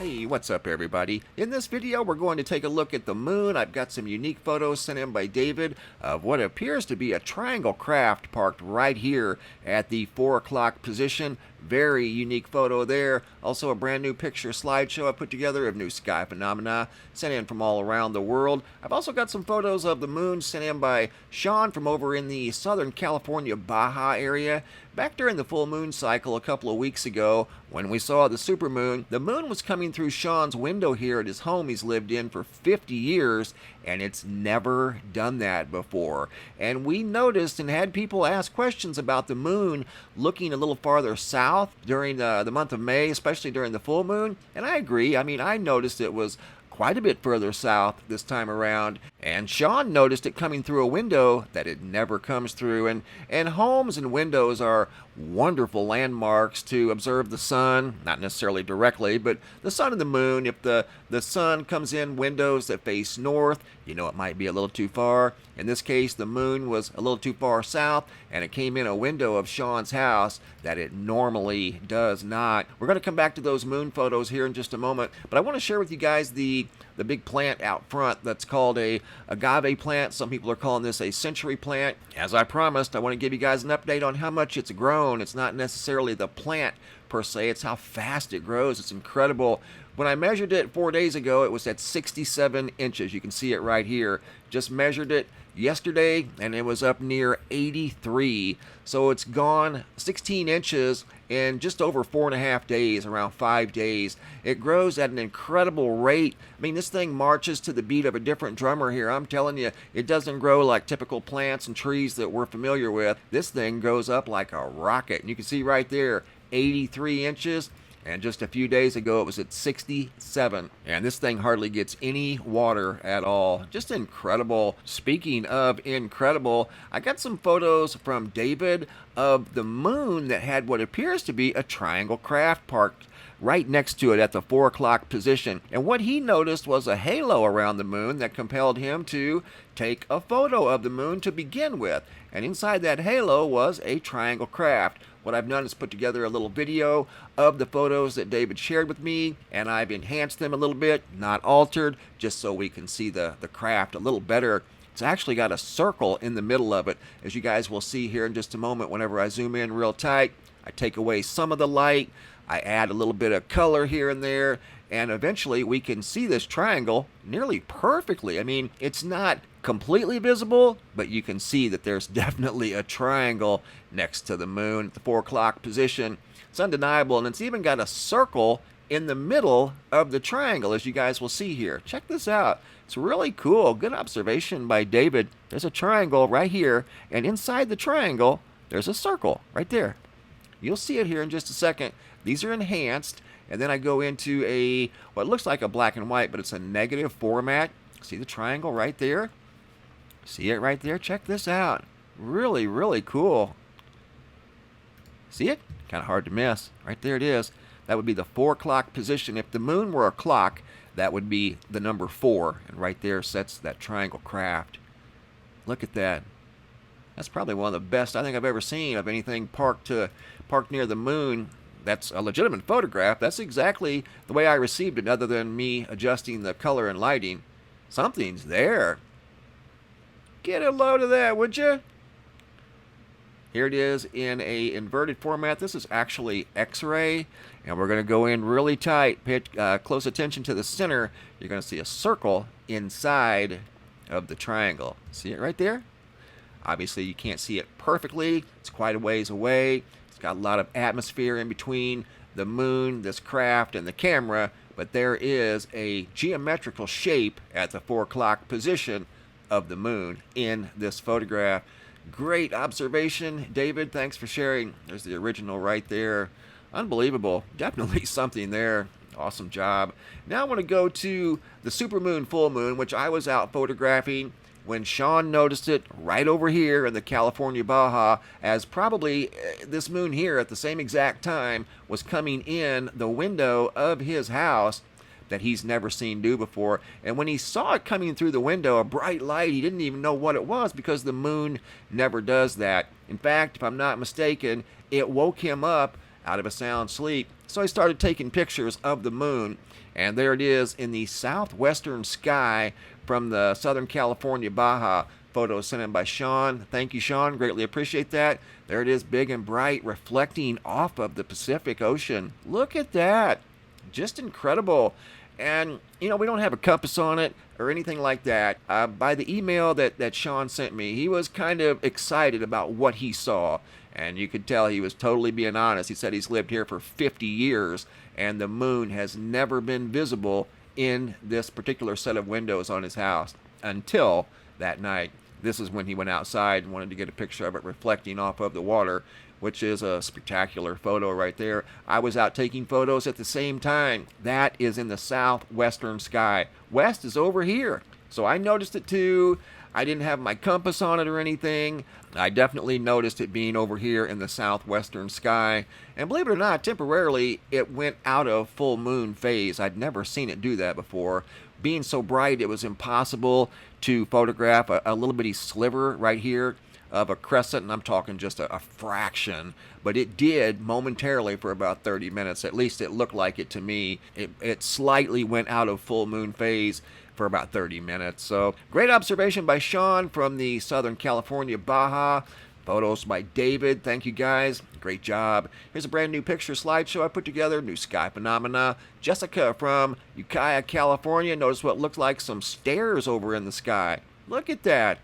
Hey, what's up everybody? In this video we're going to take a look at the moon. I've got some unique photos sent in by David of what appears to be a triangle craft parked right here at the 4 o'clock position. Very unique photo there. Also a brand new picture slideshow I put together of new sky phenomena sent in from all around the world. I've also got some photos of the moon sent in by Sean from over in the Southern California Baja area. Back during the full moon cycle a couple of weeks ago, when we saw the supermoon, the moon was coming through Sean's window here at his home he's lived in for 50 years, and it's never done that before. And we noticed and had people ask questions about the moon looking a little farther south during the month of May, especially during the full moon. And I agree. I mean, I noticed it was quite a bit further south this time around, and Sean noticed it coming through a window that it never comes through. And homes and windows are wonderful landmarks to observe the sun, not necessarily directly, but the sun and the moon. If the sun comes in windows that face north, you know it might be a little too far. In this case, the moon was a little too far south, and it came in a window of Sean's house that it normally does not. We're going to come back to those moon photos here in just a moment, but I want to share with you guys the big plant out front that's called a agave plant. Some people are calling this a century plant. As I promised, I want to give you guys an update on how much it's grown. It's not necessarily the plant per se, it's how fast it grows. It's incredible. When I measured it 4 days ago, it was at 67 inches. You can see it right here. Just measured it yesterday and it was up near 83. So it's gone 16 inches in just over 4.5 days, around 5 days. It grows at an incredible rate. I mean, this thing marches to the beat of a different drummer here. I'm telling you, it doesn't grow like typical plants and trees that we're familiar with. This thing goes up like a rocket. And you can see right there, 83 inches. And just a few days ago, it was at 67. And this thing hardly gets any water at all. Just incredible. Speaking of incredible, I got some photos from David of the moon that had what appears to be a triangle craft parked right next to it at the 4 o'clock position. And what he noticed was a halo around the moon that compelled him to take a photo of the moon to begin with. And inside that halo was a triangle craft. What I've done is put together a little video of the photos that David shared with me, and I've enhanced them a little bit, not altered, just so we can see the craft a little better. It's actually got a circle in the middle of it, as you guys will see here in just a moment whenever I zoom in real tight. I take away some of the light, I add a little bit of color here and there, and eventually we can see this triangle nearly perfectly. I mean, it's not completely visible, but you can see that there's definitely a triangle next to the moon at the 4 o'clock position. It's undeniable, and it's even got a circle in the middle of the triangle, as you guys will see here. Check this out. It's really cool. Good observation by David. There's a triangle right here, and inside the triangle, there's a circle right there. You'll see it here in just a second. These are enhanced, and then I go into a what looks like a black and white, but it's a negative format. See the triangle right there? See it right there? Check this out. Really, really cool. See it? Kind of hard to miss. Right there it is. That would be the 4 o'clock position. If the moon were a clock, that would be the number 4. And right there sets that triangle craft. Look at that. That's probably one of the best I think I've ever seen of anything parked near the moon. That's a legitimate photograph. That's exactly the way I received it, other than me adjusting the color and lighting. Something's there. Get a load of that, would you? Here it is in a inverted format. This is actually X-ray, and we're going to go in really tight. Pay close attention to the center. You're going to see a circle inside of the triangle. See it right there? Obviously, you can't see it perfectly. It's quite a ways away. It's got a lot of atmosphere in between the moon, this craft, and the camera, but there is a geometrical shape at the 4 o'clock position of the moon in this photograph. Great observation, David. Thanks for sharing. There's the original right there. Unbelievable. Definitely something there. Awesome job. Now I want to go to the supermoon, full moon, which I was out photographing when Sean noticed it right over here in the California Baja, as probably this moon here at the same exact time was coming in the window of his house that he's never seen do before. And when he saw it coming through the window, a bright light, he didn't even know what it was, because the moon never does that. In fact, if I'm not mistaken, it woke him up out of a sound sleep. So I started taking pictures of the moon, and there it is in the southwestern sky from the Southern California Baja. Photo sent in by Sean. Thank you, Sean. Greatly appreciate that. There it is, big and bright, reflecting off of the Pacific Ocean. Look at that. Just incredible. And, you know, we don't have a compass on it or anything like that. By the email that Sean sent me, he was kind of excited about what he saw. And you could tell he was totally being honest. He said he's lived here for 50 years, and the moon has never been visible in this particular set of windows on his house until that night. This is when he went outside and wanted to get a picture of it reflecting off of the water, which is a spectacular photo right there. I was out taking photos at the same time. That is in the southwestern sky. West is over here. So I noticed it too. I didn't have my compass on it or anything. I definitely noticed it being over here in the southwestern sky. And believe it or not, temporarily it went out of full moon phase. I'd never seen it do that before. Being so bright, it was impossible to photograph a little bitty sliver right here of a crescent, and I'm talking just a fraction, but it did momentarily for about 30 minutes. At least it looked like it to me. It slightly went out of full moon phase for about 30 minutes. So great observation by Sean from the Southern California Baja. Photos by David. Thank you guys. Great job. Here's a brand new picture slideshow I put together. New sky phenomena. Jessica from Ukiah, California. Notice what looked like some stairs over in the sky. Look at that.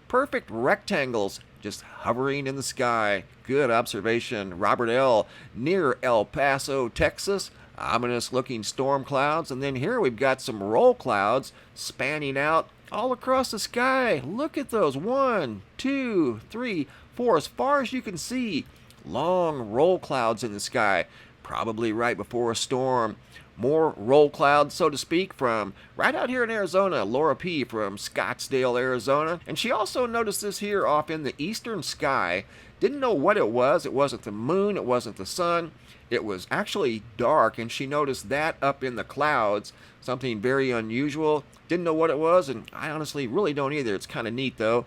Perfect rectangles just hovering in the sky. Good observation. Robert L. near El Paso, Texas. Ominous looking storm clouds. And then here we've got some roll clouds spanning out all across the sky. Look at those. 1, 2, 3, 4. As far as you can see, long roll clouds in the sky. Probably right before a storm. More roll clouds, so to speak, from right out here in Arizona. Laura P. from Scottsdale, Arizona. And she also noticed this here off in the eastern sky. Didn't know what it was. It wasn't the moon. It wasn't the sun. It was actually dark, and she noticed that up in the clouds. Something very unusual. Didn't know what it was, and I honestly really don't either. It's kind of neat, though.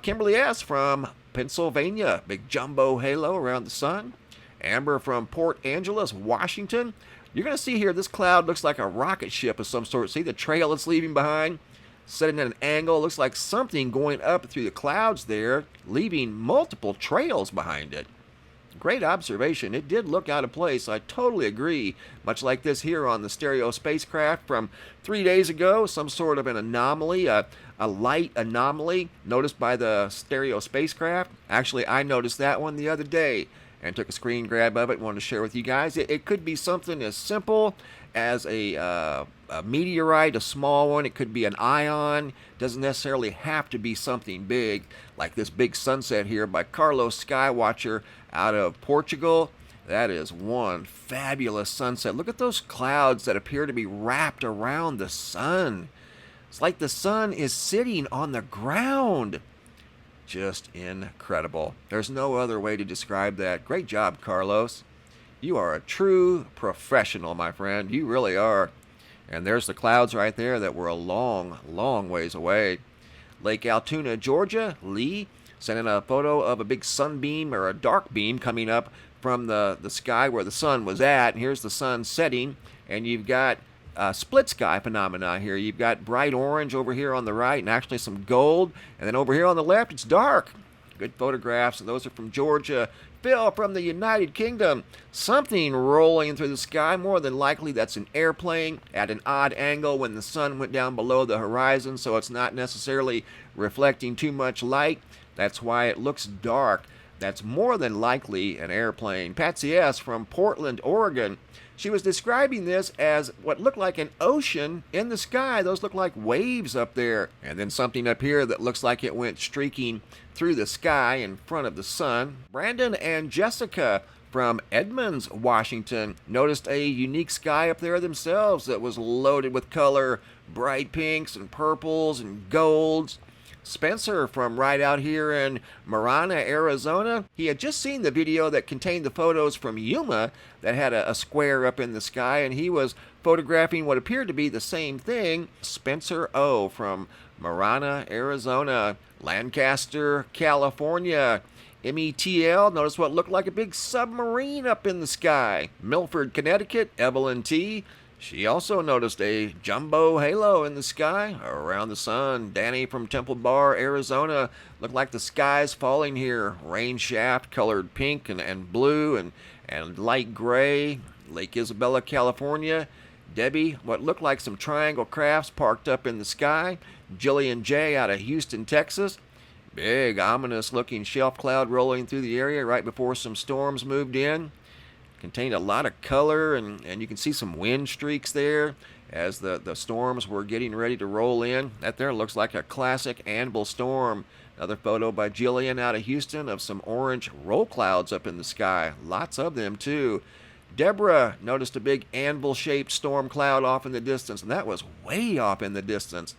Kimberly S. from Pennsylvania. Big jumbo halo around the sun. Amber from Port Angeles, Washington. You're going to see here, this cloud looks like a rocket ship of some sort. See the trail it's leaving behind? Setting at an angle. Looks like something going up through the clouds there, leaving multiple trails behind it. Great observation. It did look out of place. I totally agree. Much like this here on the stereo spacecraft from 3 days ago. Some sort of an anomaly, a light anomaly noticed by the stereo spacecraft. Actually, I noticed that one the other day and took a screen grab of it and wanted to share with you guys. It could be something as simple as a meteorite, a small one. It could be an ion. Doesn't necessarily have to be something big, like this big sunset here by Carlos Skywatcher out of Portugal. That is one fabulous sunset. Look at those clouds that appear to be wrapped around the sun. It's like the sun is sitting on the ground. Just incredible. There's no other way to describe that. Great job, Carlos. You are a true professional, my friend. You really are. And there's the clouds right there that were a long, long ways away. Lake Altoona, Georgia. Lee sent in a photo of a big sunbeam or a dark beam coming up from the sky where the sun was at. And here's the sun setting. And you've got split sky phenomena here. You've got bright orange over here on the right and actually some gold. And then over here on the left, it's dark. Good photographs. And those are from Georgia. Phil from the United Kingdom. Something rolling through the sky. More than likely, that's an airplane at an odd angle when the sun went down below the horizon, so it's not necessarily reflecting too much light. That's why it looks dark. That's more than likely an airplane. Patsy S. from Portland, Oregon. She was describing this as what looked like an ocean in the sky. Those look like waves up there. And then something up here that looks like it went streaking through the sky in front of the sun. Brandon and Jessica from Edmonds, Washington, noticed a unique sky up there themselves that was loaded with color, bright pinks and purples and golds. Spencer from right out here in Marana, Arizona. He had just seen the video that contained the photos from Yuma that had a square up in the sky, and he was photographing what appeared to be the same thing. Spencer O. from Marana, Arizona. Lancaster, California. METL, notice what looked like a big submarine up in the sky. Milford, Connecticut, Evelyn T. She also noticed a jumbo halo in the sky around the sun. Danny from Temple Bar, Arizona, looked like the sky's falling here. Rain shaft colored pink and blue and light gray. Lake Isabella, California. Debbie, what looked like some triangle crafts parked up in the sky. Jillian J. out of Houston, Texas. Big, ominous-looking shelf cloud rolling through the area right before some storms moved in. Contained a lot of color, and you can see some wind streaks there as the storms were getting ready to roll in. That there looks like a classic anvil storm. Another photo by Jillian out of Houston of some orange roll clouds up in the sky. Lots of them, too. Deborah noticed a big anvil-shaped storm cloud off in the distance, and that was way off in the distance.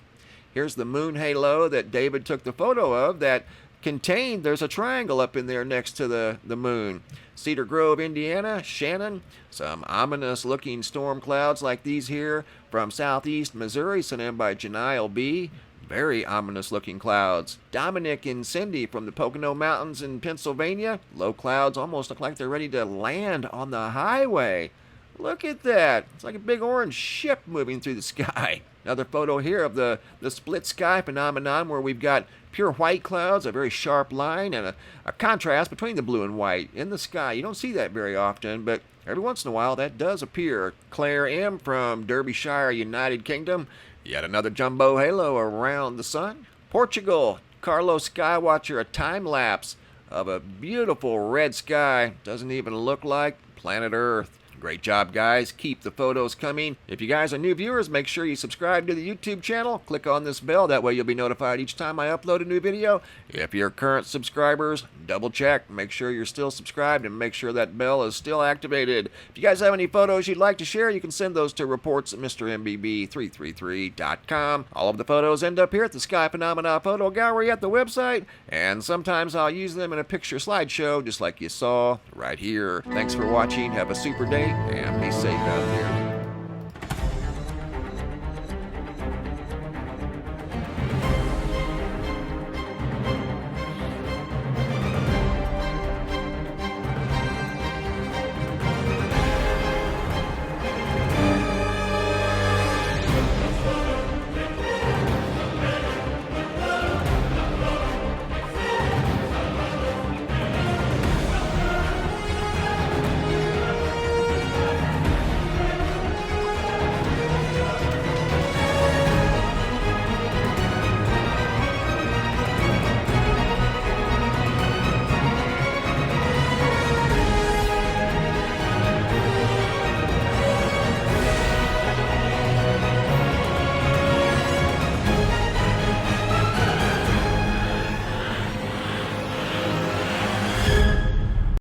Here's the moon halo that David took the photo of that contained, there's a triangle up in there next to the moon. Cedar Grove, Indiana, Shannon, some ominous-looking storm clouds like these here from southeast Missouri, sent in by Janile B. Very ominous-looking clouds. Dominic and Cindy from the Pocono Mountains in Pennsylvania. Low clouds almost look like they're ready to land on the highway. Look at that. It's like a big orange ship moving through the sky. Another photo here of the split sky phenomenon where we've got pure white clouds, a very sharp line, and a contrast between the blue and white in the sky. You don't see that very often, but every once in a while that does appear. Claire M. from Derbyshire, United Kingdom. Yet another jumbo halo around the sun. Portugal, Carlos Skywatcher, a time lapse of a beautiful red sky. Doesn't even look like planet Earth. Great job, guys. Keep the photos coming. If you guys are new viewers, make sure you subscribe to the YouTube channel. Click on this bell. That way you'll be notified each time I upload a new video. If you're current subscribers, double check. Make sure you're still subscribed and make sure that bell is still activated. If you guys have any photos you'd like to share, you can send those to reports at MrMBB333.com. All of the photos end up here at the Sky Phenomena Photo Gallery at the website, and sometimes I'll use them in a picture slideshow just like you saw right here. Thanks for watching. Have a super day. And be safe out there.